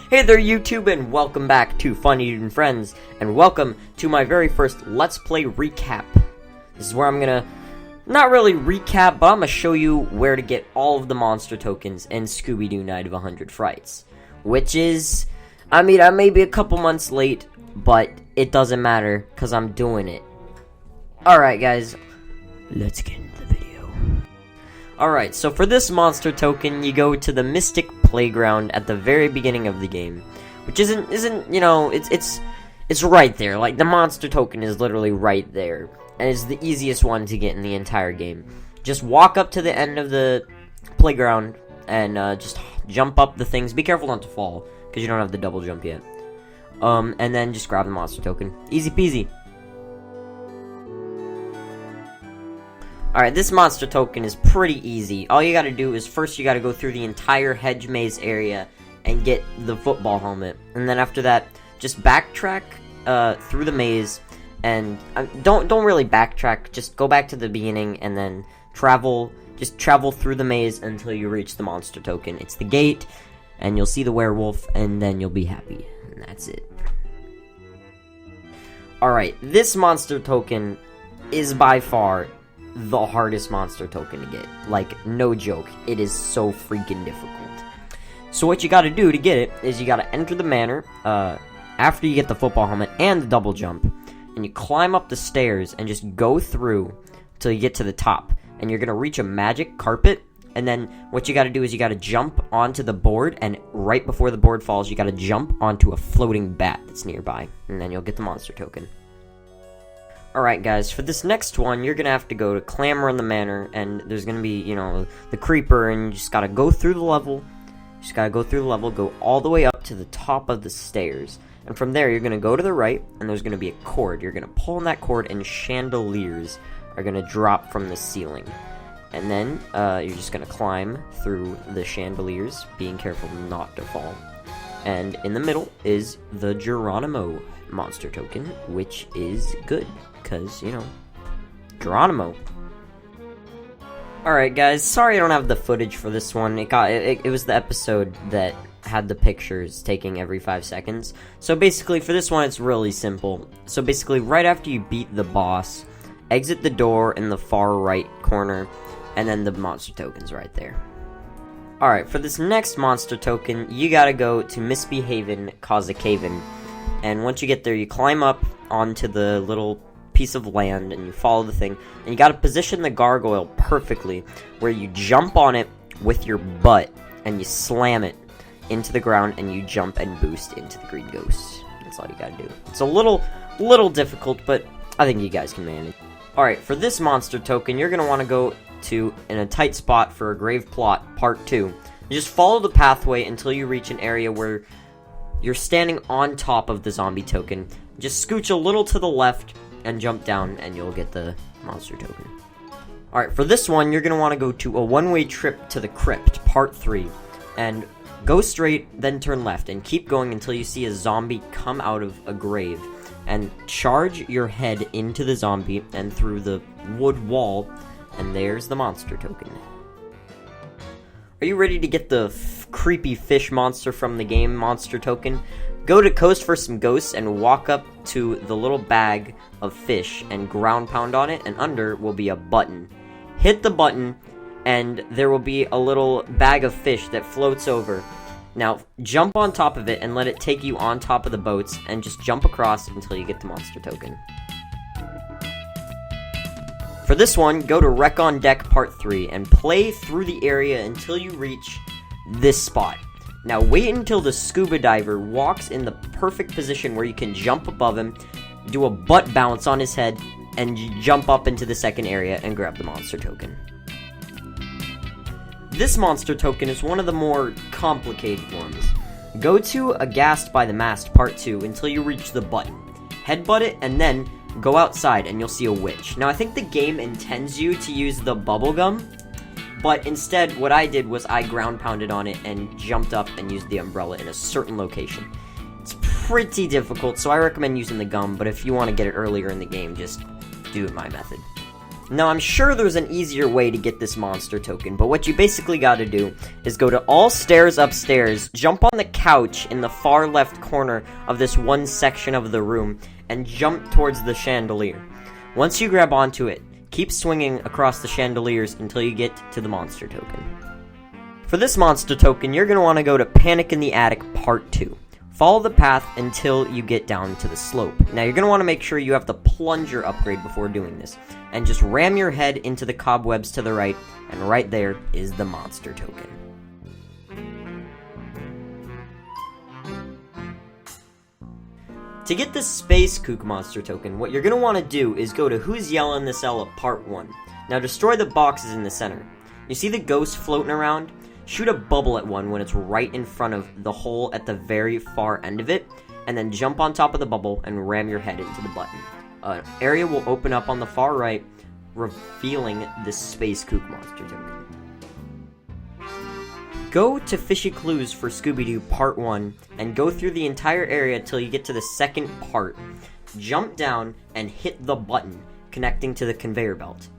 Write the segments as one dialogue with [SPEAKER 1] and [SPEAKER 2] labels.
[SPEAKER 1] Hey there YouTube, and welcome back to Funny and Friends, and welcome to my very first Let's Play recap. This is where I'm gonna, not really recap, but I'm gonna show you where to get all of the monster tokens in Scooby-Doo Night of 100 Frights. Which is, I may be a couple months late, but it doesn't matter, because I'm doing it. Alright guys, let's get into the video. Alright, so for this monster token, you go to the Mystic Playground at the very beginning of the game, which isn't you know, it's right there. Like, the monster token is literally right there, and it's the easiest one to get in the entire game. Just walk up to the end of the playground and just jump up the things. Be careful not to fall, because you don't have the double jump yet. And then just grab the monster token. Easy peasy. Alright, this monster token is pretty easy. All you gotta do is first you gotta go through the entire hedge maze area and get the football helmet. And then after that, just backtrack through the maze. And don't really backtrack, just go back to the beginning and then travel through the maze until you reach the monster token. It's the gate, and you'll see the werewolf, and then you'll be happy. And that's it. Alright, this monster token is by far the hardest monster token to get. Like, no joke, it is so freaking difficult. So what you gotta do to get it is you gotta enter the manor after you get the football helmet and the double jump, and you climb up the stairs and just go through till you get to the top, and you're gonna reach a magic carpet. And then what you gotta do is you gotta jump onto the board, and right before the board falls you gotta jump onto a floating bat that's nearby, and then you'll get the monster token. Alright guys, for this next one, you're gonna have to go to Clamor in the Manor, and there's gonna be, you know, the creeper, and you just gotta go through the level. Go all the way up to the top of the stairs. And from there, you're gonna go to the right, and there's gonna be a cord. You're gonna pull on that cord, and chandeliers are gonna drop from the ceiling. And then, you're just gonna climb through the chandeliers, being careful not to fall. And in the middle is the Geronimo monster token, which is good. Because, you know, Geronimo. Alright guys, sorry I don't have the footage for this one. It was the episode that had the pictures taking every 5 seconds. So basically, for this one, it's really simple. So basically, right after you beat the boss, exit the door in the far right corner, and then the monster token's right there. Alright, for this next monster token, you gotta go to Misbehaven, cause a Caveman. And once you get there, you climb up onto the little piece of land, and you follow the thing, and you gotta position the gargoyle perfectly, where you jump on it with your butt, and you slam it into the ground, and you jump and boost into the green ghost. That's all you gotta do. It's a little difficult, but I think you guys can manage. Alright, for this monster token, you're gonna want to go to in a tight spot for a grave plot part 2. You just follow the pathway until you reach an area where you're standing on top of the zombie token. Just scooch a little to the left and jump down, and you'll get the monster token. Alright, for this one, you're going to want to go to a one-way trip to the crypt, part 3. And go straight, then turn left, and keep going until you see a zombie come out of a grave. And charge your head into the zombie and through the wood wall, and there's the monster token. Are you ready to get the creepy fish monster from the game monster token? Go to Coast for some ghosts and walk up to the little bag of fish and ground pound on it, and under will be a button. Hit the button, and there will be a little bag of fish that floats over. Now, jump on top of it and let it take you on top of the boats, and just jump across until you get the monster token. For this one, go to Wreck on Deck Part 3 and play through the area until you reach this spot. Now wait until the scuba diver walks in the perfect position where you can jump above him, do a butt bounce on his head, and jump up into the second area and grab the monster token. This monster token is one of the more complicated ones. Go to Aghast by the Mast Part 2 until you reach the button. Headbutt it, and then go outside and you'll see a witch. Now I think the game intends you to use the bubblegum, but instead what I did was I ground pounded on it and jumped up and used the umbrella in a certain location. It's pretty difficult, so I recommend using the gum, but if you want to get it earlier in the game, just do it my method. Now, I'm sure there's an easier way to get this monster token, but what you basically gotta do is go to all stairs upstairs, jump on the couch in the far left corner of this one section of the room, and jump towards the chandelier. Once you grab onto it, keep swinging across the chandeliers until you get to the monster token. For this monster token, you're gonna want to go to Panic in the Attic Part 2. Follow the path until you get down to the slope. Now, you're going to want to make sure you have the plunger upgrade before doing this. And just ram your head into the cobwebs to the right, and right there is the monster token. To get the Space Kook monster token, what you're going to want to do is go to Who's Yellin' This Ella Part 1. Now, destroy the boxes in the center. You see the ghost floating around? Shoot a bubble at one when it's right in front of the hole at the very far end of it, and then jump on top of the bubble and ram your head into the button. An area will open up on the far right, revealing the Space Kook monster token. Go to Fishy Clues for Scooby-Doo Part 1, and go through the entire area till you get to the second part. Jump down and hit the button connecting to the conveyor belt.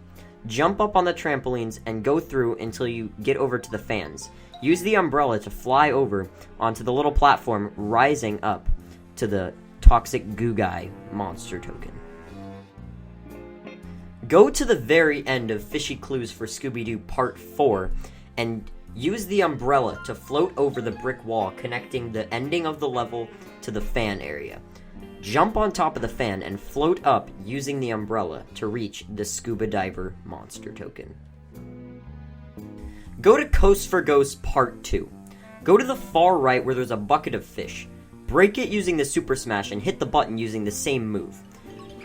[SPEAKER 1] Jump up on the trampolines and go through until you get over to the fans. Use the umbrella to fly over onto the little platform rising up to the Toxic Goo Guy monster token. Go to the very end of Fishy Clues for Scooby-Doo Part 4 and use the umbrella to float over the brick wall connecting the ending of the level to the fan area. Jump on top of the fan and float up using the umbrella to reach the Scuba Diver monster token. Go to Coast for Ghosts Part 2. Go to the far right where there's a bucket of fish. Break it using the Super Smash and hit the button using the same move.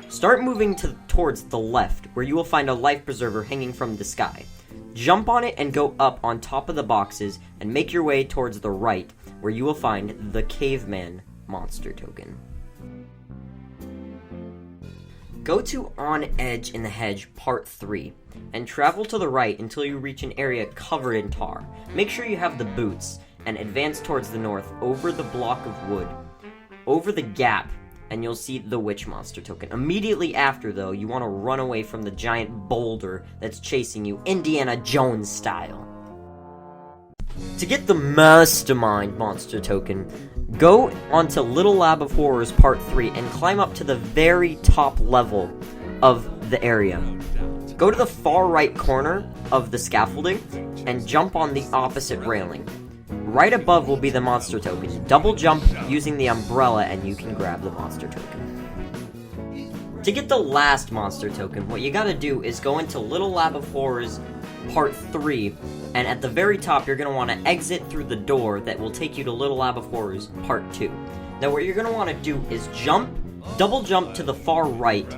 [SPEAKER 1] Start moving towards the left where you will find a life preserver hanging from the sky. Jump on it and go up on top of the boxes and make your way towards the right where you will find the Caveman monster token. Go to On Edge in the Hedge Part 3, and travel to the right until you reach an area covered in tar. Make sure you have the boots, and advance towards the north over the block of wood, over the gap, and you'll see the Witch monster token. Immediately after, though, you want to run away from the giant boulder that's chasing you, Indiana Jones style. To get the Mastermind monster token, go onto Little Lab of Horrors Part 3 and climb up to the very top level of the area. Go to the far right corner of the scaffolding and jump on the opposite railing. Right above will be the monster token. Double jump using the umbrella and you can grab the monster token. To get the last monster token, what you gotta do is go into Little Lab of Horrors Part 3, and at the very top you're going to want to exit through the door that will take you to Little Lab of Horrors Part 2. Now what you're going to want to do is double jump to the far right,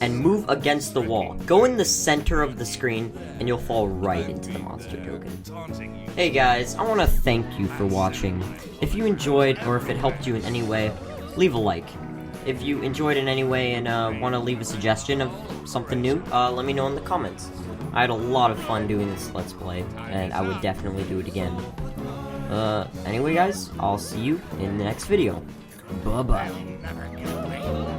[SPEAKER 1] and move against the wall. Go in the center of the screen, and you'll fall right into the monster token. Hey guys, I want to thank you for watching. If you enjoyed, or if it helped you in any way, leave a like. If you enjoyed in any way and want to leave a suggestion of something new, let me know in the comments. I had a lot of fun doing this Let's Play, and I would definitely do it again. Anyway guys, I'll see you in the next video. Bye-bye.